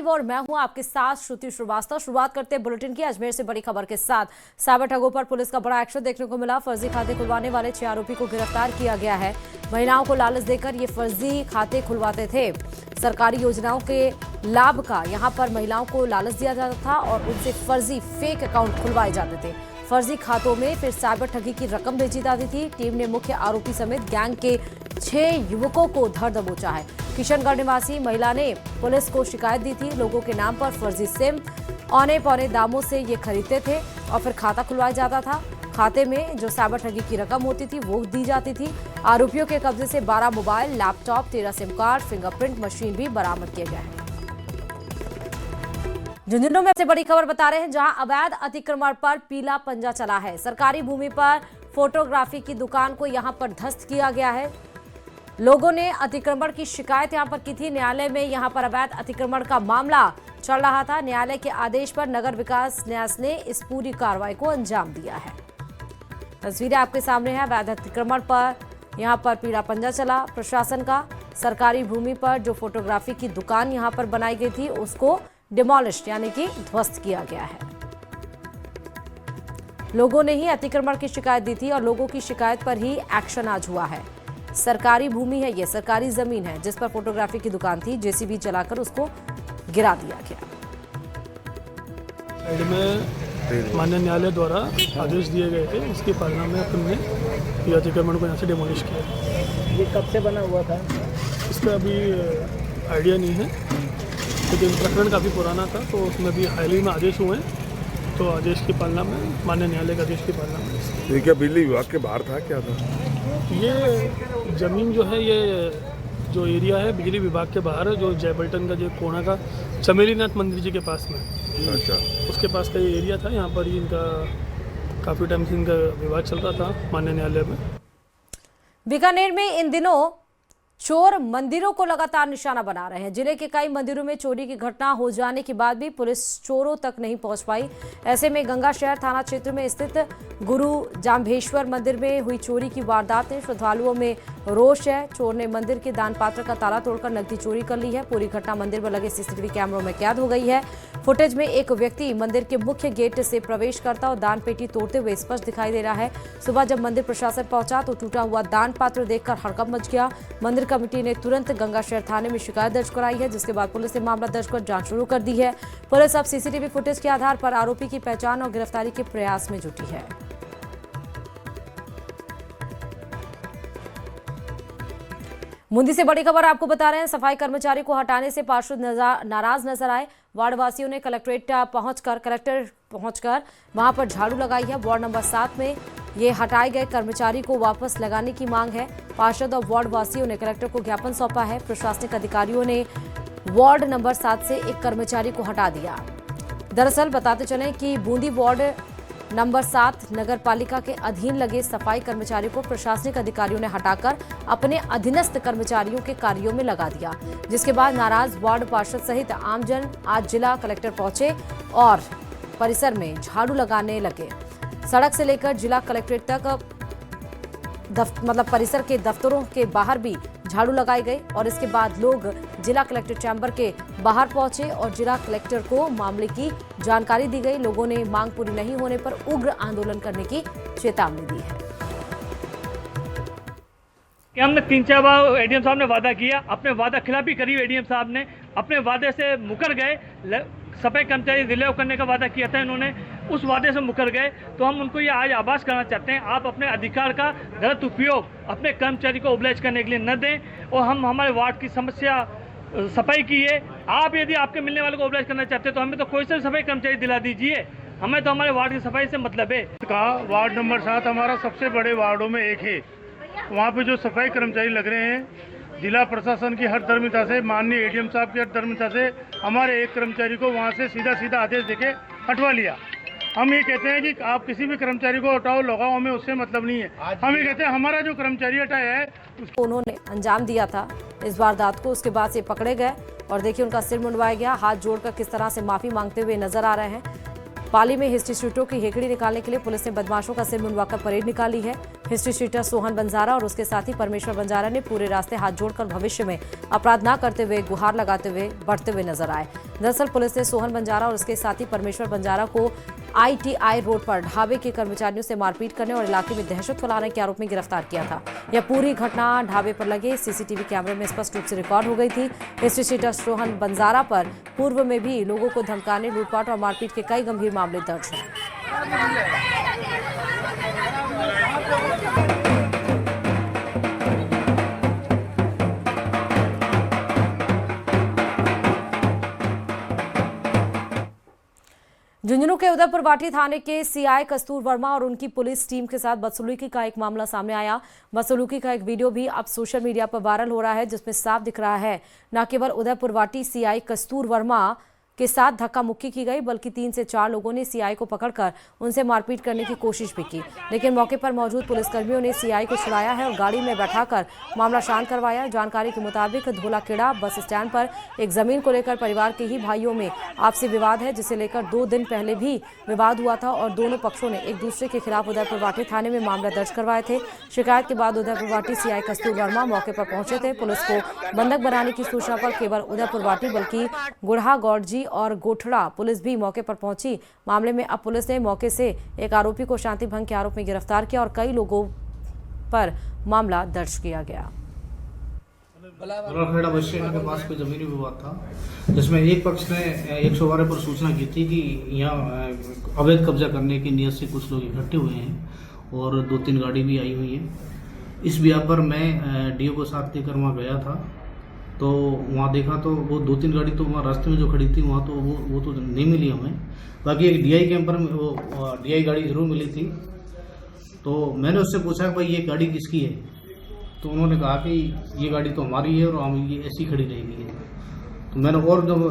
Live और मैं हूं आपके साथ श्रुति श्रीवास्तव। शुरुआत करते हैं बुलेटिन की अजमेर से बड़ी खबर के साथ। साइबर ठगों पर पुलिस का बड़ा एक्शन देखने को मिला। फर्जी खाते खुलवाने वाले 6 आरोपी को गिरफ्तार किया गया है। महिलाओं को लालच देकर ये फर्जी खाते खुलवाते थे। सरकारी योजनाओं के लाभ का यहां पर महिलाओं को लालच दिया जाता था और उनसे फर्जी फेक अकाउंट खुलवाए जाते थे। फर्जी खातों में फिर साइबर ठगी की रकम भेजी जाती थी। टीम ने मुख्य आरोपी समेत गैंग के 6 युवकों को धर दबोचा है। किशनगढ़ निवासी महिला ने पुलिस को शिकायत दी थी। लोगों के नाम पर फर्जी सिम औने पौने दामों से ये खरीदते थे और फिर खाता खुलवाया जाता था। खाते में जो साइबर ठगी की रकम होती थी वो दी जाती थी। आरोपियों के कब्जे से 12 mobile, laptop, 13 SIM card, fingerprint machine भी बरामद किए गए हैं। झुंझुनू में से बड़ी खबर बता रहे हैं, जहां अवैध अतिक्रमण पर पीला पंजा चला है। सरकारी भूमि पर फोटोग्राफी की दुकान को यहां पर ध्वस्त किया गया है। लोगों ने अतिक्रमण की शिकायत यहां पर की थी। न्यायालय में यहां पर अवैध अतिक्रमण का मामला चल रहा था। न्यायालय के आदेश पर नगर विकास न्यास ने इस पूरी कार्रवाई को अंजाम दिया है। तस्वीरें आपके सामने हैं। अवैध अतिक्रमण पर यहां पर पीला पंजा चला प्रशासन का। सरकारी भूमि पर जो फोटोग्राफी की दुकान यहां पर बनाई गई थी उसको डिमोलिश यानी कि ध्वस्त किया गया है। लोगों ने ही अतिक्रमण की शिकायत दी थी और लोगों की शिकायत पर ही एक्शन आज हुआ है। सरकारी भूमि है, ये सरकारी जमीन है जिस पर फोटोग्राफी की दुकान थी। जेसीबी चलाकर उसको गिरा दिया गया। साइड में माननीय न्यायालय द्वारा आदेश दिए गए थे, इसके पालना में अपन ने ये अतिक्रमण को यहाँ से डिमोलिश किया। ये कब से बना हुआ था? इसका अभी आइडिया नहीं है, लेकिन प्रकरण काफ़ी पुराना था तो उसमें भी हाल ही में आदेश हुए हैं। तो आदेश की पालना में, माननीय न्यायालय के आदेश की पालना में। ये क्या बिजली विभाग के बाहर था, क्या था? ये ज़मीन जो है, ये जो एरिया है बिजली विभाग के बाहर है, जो जयपल्टन का जो कोना का चमेलीनाथ मंदिर जी के पास में, अच्छा, उसके पास का ये एरिया था। यहाँ पर ही इनका काफ़ी टाइम से इनका विवाद चल रहा था माननीय न्यायालय में। बीकानेर में इन दिनों चोर मंदिरों को लगातार निशाना बना रहे हैं। जिले के कई मंदिरों में चोरी की घटना हो जाने के बाद भी पुलिस चोरों तक नहीं पहुंच पाई। ऐसे में गंगा शहर थाना क्षेत्र में स्थित गुरु जाम्भेश्वर मंदिर में हुई चोरी की वारदात है। श्रद्धालुओं में रोष है। चोर ने मंदिर के दान पात्र का ताला तोड़कर नकदी चोरी कर ली है। पूरी घटना मंदिर में लगे सीसीटीवी कैमरों में कैद हो गई है। फुटेज में एक व्यक्ति मंदिर के मुख्य गेट से प्रवेश करता और दान पेटी तोड़ते हुए स्पष्ट दिखाई दे रहा है। सुबह जब मंदिर प्रशासन पहुंचा तो टूटा हुआ दान पात्र देखकर हड़कंप मच गया। मंदिर कमेटी ने तुरंत गंगा शहर थाने में शिकायत दर्ज कराई है, जिसके बाद पुलिस ने मामला दर्ज कर जांच शुरू कर दी है। पुलिस अब सीसीटीवी फुटेज के आधार पर आरोपी की पहचान और गिरफ्तारी के प्रयास में जुटी है। मुंदी से बड़ी खबर आपको बता रहे हैं। सफाई कर्मचारी को हटाने से पार्षद नाराज नजर आए। वार्ड वासियों ने कलेक्टर पहुंचकर वहां पर झाड़ू लगाई है। वार्ड नंबर 7 में ये हटाए गए कर्मचारी को वापस लगाने की मांग है। पार्षद और वार्ड वासियों ने कलेक्टर को ज्ञापन सौंपा है। प्रशासनिक अधिकारियों ने वार्ड नंबर 7 से एक कर्मचारी को हटा दिया। दरअसल बताते चलें कि बूंदी वार्ड नंबर 7 नगर पालिका के अधीन लगे सफाई कर्मचारी को प्रशासनिक अधिकारियों ने हटाकर अपने अधीनस्थ कर्मचारियों के कार्यों में लगा दिया, जिसके बाद नाराज वार्ड पार्षद सहित आमजन आज जिला कलेक्टर पहुंचे और परिसर में झाड़ू लगाने लगे। सड़क से लेकर जिला कलेक्ट्रेट तक परिसर के दफ्तरों के बाहर भी झाड़ू लगाई गई और इसके बाद लोग जिला कलेक्टर चैम्बर के बाहर पहुंचे और जिला कलेक्टर को मामले की जानकारी दी गई। लोगों ने मांग पूरी नहीं होने पर उग्र आंदोलन करने की चेतावनी दी है। कि हमने 3-4 बार एडीएम साहब ने वादा किया, अपने वादा खिलाफी करी। एडीएम साहब ने अपने वादे से मुकर गए। सफाई कर्मचारी रिलेव करने का वादा किया था, इन्होंने उस वादे से मुकर गए। तो हम उनको ये आज आभास करना चाहते हैं, आप अपने अधिकार का गलत उपयोग अपने कर्मचारी को ओबलाइज करने के लिए न दें। और हम हमारे वार्ड की समस्या सफाई की है। आप यदि आपके मिलने वाले को ओबलाइज करना चाहते हैं तो हमें तो कोई सा सफाई कर्मचारी दिला दीजिए, हमें तो हमारे वार्ड की सफाई से मतलब है। वार्ड नंबर 7 हमारा सबसे बड़े वार्डों में एक है। वहाँ पे जो सफाई कर्मचारी लग रहे हैं, जिला प्रशासन की हर धर्मिता से, माननीय एडीएम साहब की हर धर्मिता से हमारे एक कर्मचारी को वहाँ से सीधा आदेश देके हटवा लिया। हम ये कहते हैं कि आप किसी भी कर्मचारी को हटाओ लगाओ, हमें उससे मतलब नहीं है। हम ये कहते हैं हमारा जो कर्मचारी हटाया है उन्होंने अंजाम दिया था इस वारदात को। उसके बाद से पकड़े गए और देखिए उनका सिर मुंडवाया गया। हाथ जोड़कर किस तरह से माफी मांगते हुए नजर आ रहे हैं। पाली में हिस्ट्री शीटरों की हेकड़ी निकालने के लिए पुलिस ने बदमाशों का सिर मुंडवाकर परेड निकाली है। हिस्ट्री शीटर सोहन बंजारा और उसके साथी परमेश्वर बंजारा ने पूरे रास्ते हाथ जोड़कर भविष्य में अपराध न करते हुए गुहार लगाते हुए बढ़ते हुए नजर आए। दरअसल पुलिस ने सोहन बंजारा और उसके साथी परमेश्वर बंजारा को ITI रोड पर ढाबे के कर्मचारियों से मारपीट करने और इलाके में दहशत फैलाने के आरोप में गिरफ्तार किया था। यह पूरी घटना ढाबे पर लगे CCTV कैमरे में स्पष्ट रूप से रिकॉर्ड हो गई थी। हिस्ट्री शीटर सोहन बंजारा पर पूर्व में भी लोगों को धमकाने, लूटपाट और मारपीट के कई गंभीर मामले दर्ज हैं। झुंझुनू के उदयपुर वाटी थाने के CI कस्तूर वर्मा और उनकी पुलिस टीम के साथ बदसलूकी का एक मामला सामने आया। बदसलूकी का एक वीडियो भी अब सोशल मीडिया पर वायरल हो रहा है, जिसमें साफ दिख रहा है न केवल उदयपुर वाटी CI कस्तूर वर्मा के साथ धक्का मुक्की की गई, बल्कि 3 से 4 लोगों ने CI को पकड़कर उनसे मारपीट करने की कोशिश भी की। लेकिन मौके पर मौजूद पुलिसकर्मियों ने CI को छुड़ाया है और गाड़ी में बैठाकर मामला शांत करवाया। जानकारी के मुताबिक धोलाखेड़ा बस स्टैंड पर एक जमीन को लेकर परिवार के ही भाइयों में आपसी विवाद है, जिसे लेकर 2 दिन पहले भी विवाद हुआ था और दोनों पक्षों ने एक दूसरे के खिलाफ उदयपुर वाटी थाने में मामला दर्ज करवाए थे। शिकायत के बाद उदयपुर वाटी CI कस्तूर वर्मा मौके पर पहुंचे थे। पुलिस को बंधक बनाने की सूचना पर केवल उदयपुर वाटी बल्कि गुढ़ा गौड़जी और गोठड़ा पुलिस भी मौके पर पहुंची। मामले में अब पुलिस ने मौके से एक आरोपी को शांति भंग के आरोप में गिरफ्तार किया और कई लोगों पर मामला दर्ज किया गया। खेड़ा बस स्टैंड के पास कोई जमीनी विवाद था, जिसमें एक पक्ष ने 112 पर सूचना की थी कि यहाँ अवैध कब्जा करने की नियत से कुछ लोग इकट्ठे हुए हैं और 2-3 गाड़ी भी आई हुई है। इस ब्याह पर मैं DO को साथ लेकर वहाँ गया था, तो वहाँ देखा तो वो 2-3 गाड़ी तो वहाँ रास्ते में जो खड़ी थी वहाँ तो वो तो नहीं मिली हमें। बाकी एक DI कैंपर में वो DI गाड़ी जरूर मिली थी। तो मैंने उससे पूछा कि भाई ये गाड़ी किसकी है, तो उन्होंने कहा कि ये गाड़ी तो हमारी है और हम ये ऐसी खड़ी रहेगी। तो मैंने और जब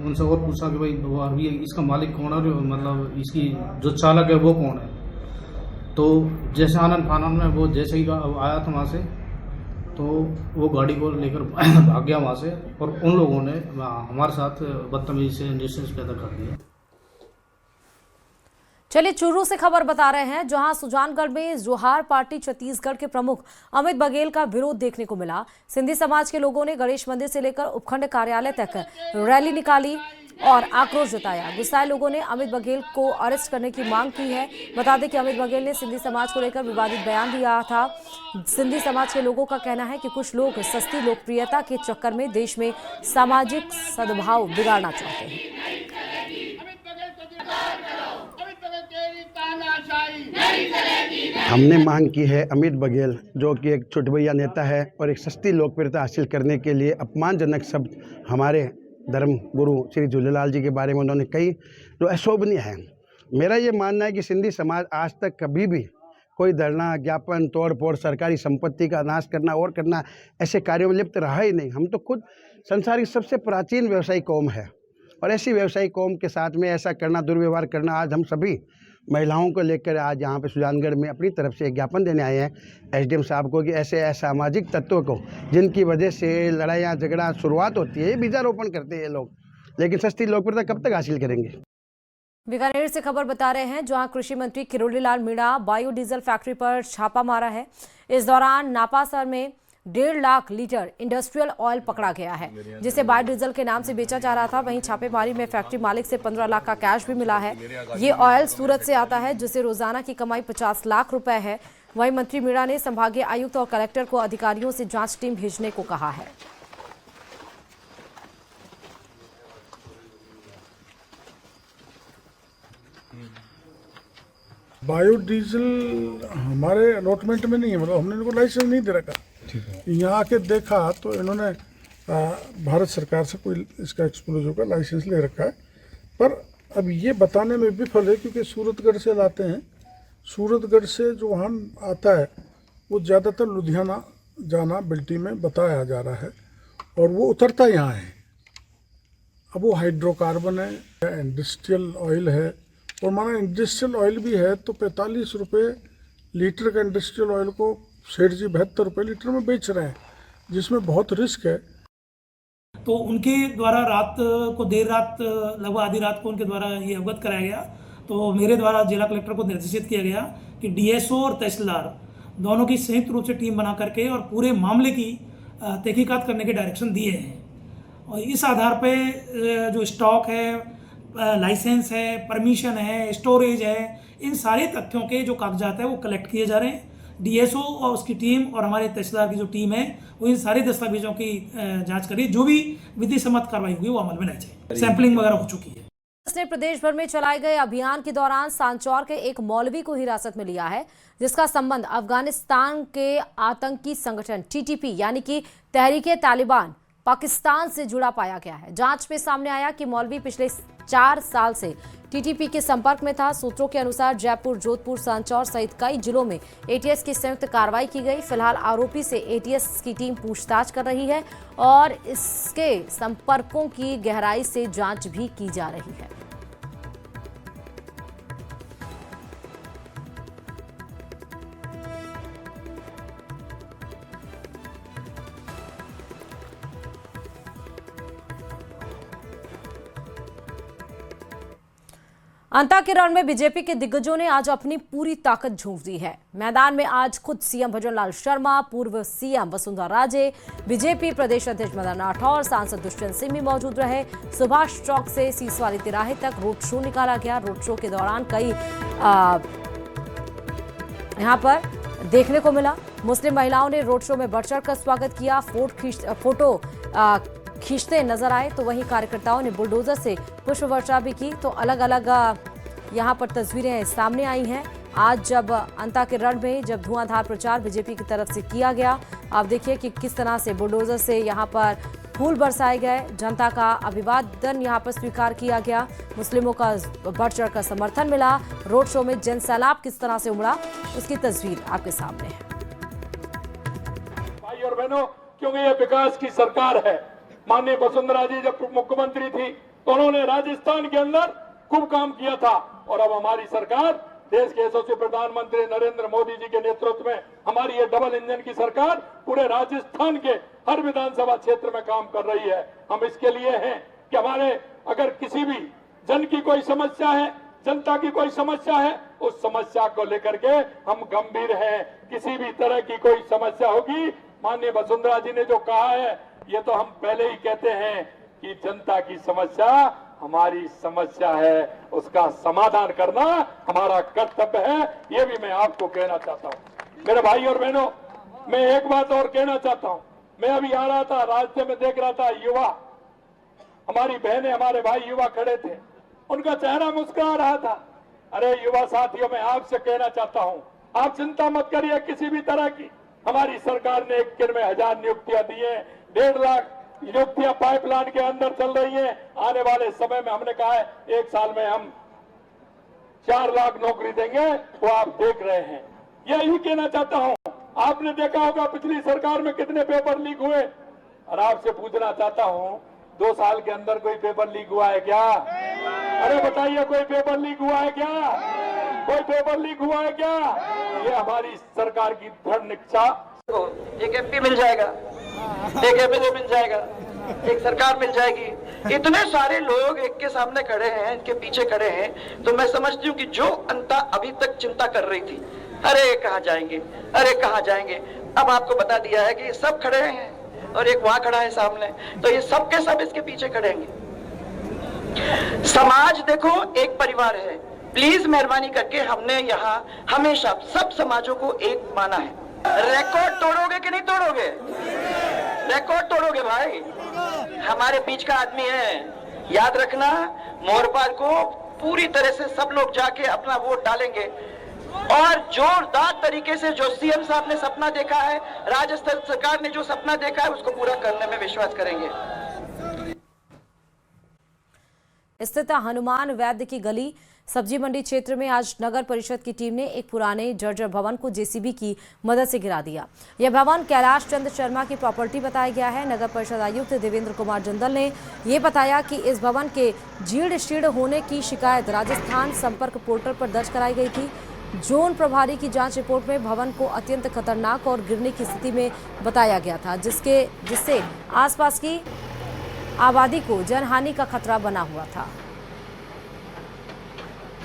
उनसे और पूछा कि भाई अभी इसका मालिक कौन है, मतलब इसकी जो चालक है वो कौन है। तो जैसे आनंद फानन में वो जैसे ही आया था वहाँ से, तो वो गाड़ी को लेकर भाग गया वहाँ से और उन लोगों ने हमारे साथ बदतमीजी से न्यूसेंस पैदा कर दिया। चलिए चूरू से खबर बता रहे हैं, जहां सुजानगढ़ में जोहार पार्टी छत्तीसगढ़ के प्रमुख अमित बघेल का विरोध देखने को मिला। सिंधी समाज के लोगों ने गणेश मंदिर से लेकर उपखंड कार्यालय तक रैली निकाली और आक्रोश जताया। गुस्साए लोगों ने अमित बघेल को अरेस्ट करने की मांग की है। बता दें कि अमित बघेल ने सिंधी समाज को लेकर विवादित बयान दिया था। सिंधी समाज के लोगों का कहना है कि कुछ लोग सस्ती लोकप्रियता के चक्कर में देश में सामाजिक सद्भाव बिगाड़ना चाहते हैं। हमने मांग की है अमित बघेल, जो कि एक चुटभैया नेता है और एक सस्ती लोकप्रियता हासिल करने के लिए अपमानजनक शब्द हमारे धर्म गुरु श्री झूलेलाल जी के बारे में उन्होंने कही, जो अशोभनीय है। मेरा ये मानना है कि सिंधी समाज आज तक कभी भी कोई धरना, ज्ञापन, तोड़ फोड़, सरकारी संपत्ति का नाश करना और करना, ऐसे कार्यों में लिप्त रहा ही नहीं। हम तो खुद संसार की सबसे प्राचीन व्यवसायिक कौम है और ऐसी व्यवसायिक कौम के साथ में ऐसा करना, दुर्व्यवहार करना, आज हम सभी महिलाओं को लेकर आज यहाँ पे सुजानगढ़ में अपनी तरफ से एक ज्ञापन देने आए हैं SDM साहब को कि ऐसे असामाजिक तत्वों को, जिनकी वजह से लड़ाइयाँ झगड़ा शुरुआत होती है, बीजारोपण करते हैं ये लोग, लेकिन सस्ती लोकप्रियता कब तक हासिल करेंगे। बीकानेर से खबर बता रहे हैं, जहां कृषि मंत्री किरोड़ीलाल मीणा बायोडीजल फैक्ट्री पर छापा मारा है। इस दौरान नापासर में 1.5 लाख लीटर इंडस्ट्रियल ऑयल पकड़ा गया है, जिसे बायोडीजल के नाम से बेचा जा रहा था। वहीं छापेमारी में फैक्ट्री मालिक से 15 लाख का कैश भी मिला है। ये ऑयल सूरत से आता है, जिससे रोजाना की कमाई 50 लाख रुपए है। वहीं मंत्री मीणा ने संभागीय आयुक्त और कलेक्टर को अधिकारियों से जांच टीम भेजने को कहा है। बायोडीजल हमारे अलॉटमेंट में नहीं है, मतलब हमने इनको लाइसेंस नहीं दे रखा। यहाँ आके देखा तो इन्होंने भारत सरकार से कोई इसका एक्सप्लोजिव का लाइसेंस ले रखा है, पर अब ये बताने में विफल है क्योंकि सूरतगढ़ से लाते हैं। सूरतगढ़ से जो वाहन आता है वो ज़्यादातर लुधियाना जाना बिल्टी में बताया जा रहा है और वो उतरता यहाँ है। अब वो हाइड्रोकार्बन है, इंडस्ट्रियल ऑयल है, और माना इंडस्ट्रियल ऑयल भी है तो 45 रुपये लीटर का इंडस्ट्रियल ऑयल को सेठ जी 72 रुपये लीटर में बेच रहे हैं, जिसमें बहुत रिस्क है। तो उनके द्वारा रात को देर रात लगभग आधी रात को उनके द्वारा ये अवगत कराया गया तो मेरे द्वारा जिला कलेक्टर को निर्देशित किया गया कि डीएसओ और तहसीलदार दोनों की संयुक्त रूप से टीम बना करके और पूरे मामले की तहकीकात करने के डायरेक्शन दिए हैं। और इस आधार पे जो स्टॉक है, लाइसेंस है, परमिशन है, स्टोरेज है, इन सारे तथ्यों के जो कागजात है वो कलेक्ट किए जा रहे हैं। डीएसओ और उसकी टीम और हमारे तहसीलदार की जो टीम है वो इन सारे दस्तावेजों की जांच करी, जो भी विधि सम्मत कार्रवाई हुई वो अमल में लाई जाए। सैंपलिंग वगैरह हो चुकी है। पुलिस ने प्रदेश भर में चलाए गए अभियान के दौरान सांचौर के एक मौलवी को हिरासत में लिया है, जिसका संबंध अफगानिस्तान के आतंकी संगठन टीटीपी यानी कि तहरीके तालिबान पाकिस्तान से जुड़ा पाया गया है। जांच में सामने आया कि मौलवी पिछले 4 साल से टीटीपी के संपर्क में था। सूत्रों के अनुसार जयपुर, जोधपुर, सांचौर सहित कई जिलों में एटीएस की संयुक्त कार्रवाई की गई। फिलहाल आरोपी से एटीएस की टीम पूछताछ कर रही है और इसके संपर्कों की गहराई से जांच भी की जा रही है। अंता के रण में बीजेपी के दिग्गजों ने आज अपनी पूरी ताकत झोंक दी है। मैदान में आज खुद सीएम भजनलाल शर्मा, पूर्व सीएम वसुंधरा राजे, बीजेपी प्रदेश अध्यक्ष मदन राठौर, सांसद दुष्यंत सिंह भी मौजूद रहे। सुभाष चौक से सीसवाली तिराहे तक रोड शो निकाला गया। रोड शो के दौरान कई यहाँ पर देखने को मिला। मुस्लिम महिलाओं ने रोड शो में बढ़ चढ़ कर स्वागत किया, फोटो खींचते नजर आए, तो वहीं कार्यकर्ताओं ने बुलडोजर से पुष्प वर्षा भी की। तो अलग अलग यहाँ पर तस्वीरें सामने आई हैं। आज जब अंता के रण में जब धुआंधार प्रचार बीजेपी की तरफ से किया गया, आप देखिए कि किस तरह से बुलडोजर से यहाँ पर फूल बरसाए गए, जनता का अभिवादन यहाँ पर स्वीकार किया गया, मुस्लिमों का बढ़ चढ़ कर समर्थन मिला। रोड शो में जन सैलाब किस तरह से उमड़ा, उसकी तस्वीर आपके सामने है। भाई और बहनों, क्योंकि ये विकास की सरकार है। माननीय वसुंधरा जी जब मुख्यमंत्री थी तो उन्होंने राजस्थान के अंदर खूब काम किया था, और अब हमारी सरकार, देश के यशस्वी प्रधानमंत्री नरेंद्र मोदी जी के नेतृत्व में हमारी ये डबल इंजन की सरकार पूरे राजस्थान के हर विधानसभा क्षेत्र में काम कर रही है। हम इसके लिए हैं कि हमारे अगर किसी भी जन की कोई समस्या है, जनता की कोई समस्या है, उस समस्या को लेकर के हम गंभीर हैं। किसी भी तरह की कोई समस्या होगी, माननीय वसुंधरा जी ने जो कहा है, ये तो हम पहले ही कहते हैं कि जनता की समस्या हमारी समस्या है, उसका समाधान करना हमारा कर्तव्य है। ये भी मैं आपको कहना चाहता हूँ। मेरे भाई और बहनों, मैं एक बात और कहना चाहता हूँ। मैं अभी आ रहा था, रास्ते में देख रहा था युवा, हमारी बहनें, हमारे भाई युवा खड़े थे, उनका चेहरा मुस्कुरा रहा था। अरे युवा साथियों, मैं आपसे कहना चाहता हूँ, आप चिंता मत करिए किसी भी तरह की। हमारी सरकार ने 1 दिन में 1000 नियुक्तियां दी है, 1.5 लाख नियुक्तियां पाइपलाइन के अंदर चल रही हैं। आने वाले समय में हमने कहा है 1 साल में हम 4 लाख नौकरी देंगे, वो आप देख रहे हैं। यही कहना चाहता हूं। आपने देखा होगा पिछली सरकार में कितने पेपर लीक हुए, और आपसे पूछना चाहता हूं 2 साल के अंदर कोई पेपर लीक हुआ है क्या? अरे बताइए, कोई पेपर लीक हुआ है क्या? कोई पेपर लीक हुआ है क्या? ये हमारी सरकार की दृढ़ निष्ठा। एक एमपी मिल जाएगा, एक एमएलए मिल जाएगा, एक सरकार मिल जाएगी। इतने सारे लोग एक के सामने खड़े हैं, इनके पीछे खड़े हैं, तो मैं समझती हूँ कि जो अंता अभी तक चिंता कर रही थी, अरे कहाँ जाएंगे, अरे कहाँ जाएंगे, अब आपको बता दिया है कि ये सब खड़े हैं और एक वहां खड़ा है सामने, तो ये सब के सब इसके पीछे खड़े हैं। समाज देखो एक परिवार है। प्लीज मेहरबानी करके, हमने यहाँ हमेशा सब समाजों को एक माना है। रिकॉर्ड तोड़ोगे कि नहीं तोड़ोगे? रिकॉर्ड तोड़ोगे भाई। हमारे बीच का आदमी है, याद रखना। मोरपाल को पूरी तरह से सब लोग जाके अपना वोट डालेंगे, और जोरदार तरीके से जो सीएम साहब ने सपना देखा है, राजस्थान सरकार ने जो सपना देखा है, उसको पूरा करने में विश्वास करेंगे। स्थित हनुमान वैद्य की गली सब्जी मंडी क्षेत्र में आज नगर परिषद की टीम ने एक पुराने जर्जर भवन को जेसीबी की मदद से गिरा दिया। यह भवन कैलाश चंद्र शर्मा की प्रॉपर्टी बताया गया है। नगर परिषद आयुक्त देवेंद्र कुमार जिंदल ने यह बताया कि इस भवन के जीर्ण शीर्ण होने की शिकायत राजस्थान संपर्क पोर्टल पर दर्ज कराई गई थी। जोन प्रभारी की जांच रिपोर्ट में भवन को अत्यंत खतरनाक और गिरने की स्थिति में बताया गया था, जिससे आसपास की आबादी को जनहानि का खतरा बना हुआ था।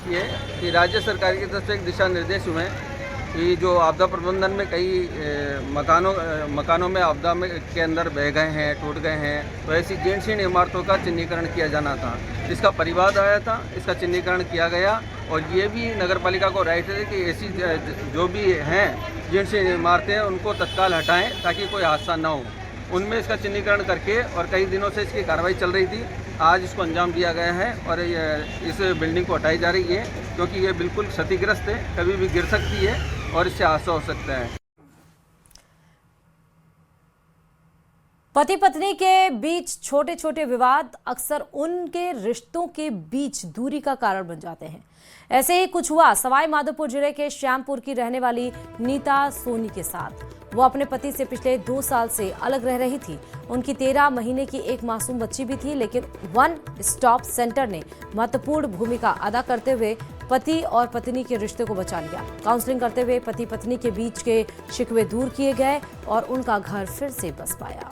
की है कि राज्य सरकार की तरफ से एक दिशा निर्देश हुए हैं कि जो आपदा प्रबंधन में कई मकानों में आपदा में के अंदर बह गए हैं, टूट गए हैं, तो ऐसी जीर्ण शीर्ण इमारतों का चिन्हीकरण किया जाना था। इसका परिवाद आया था, इसका चिन्हीकरण किया गया और ये भी नगर पालिका को राइट है कि ऐसी जो भी हैं जीर्ण शीर्ण इमारतें उनको तत्काल हटाएं ताकि कोई हादसा ना हो। उनमें इसका चिन्हीकरण करके और कई दिनों से इसकी कार्रवाई चल रही थी, आज इसको अंजाम दिया गया है और इस बिल्डिंग को हटाई जा रही है क्योंकि ये बिल्कुल क्षतिग्रस्त है, कभी भी गिर सकती है और इससे हादसा हो सकता है। पति पत्नी के बीच छोटे छोटे विवाद अक्सर उनके रिश्तों के बीच दूरी का कारण बन जाते हैं। ऐसे ही कुछ हुआ सवाई माधोपुर जिले के श्यामपुर की रहने वाली नीता सोनी के साथ। वो अपने पति से पिछले 2 साल से अलग रह रही थी। उनकी 13 महीने की एक मासूम बच्ची भी थी, लेकिन वन स्टॉप सेंटर ने महत्वपूर्ण भूमिका अदा करते हुए पति और पत्नी के रिश्ते को बचा लिया। काउंसलिंग करते हुए पति पत्नी के बीच के शिकवे दूर किए गए और उनका घर फिर से बस पाया।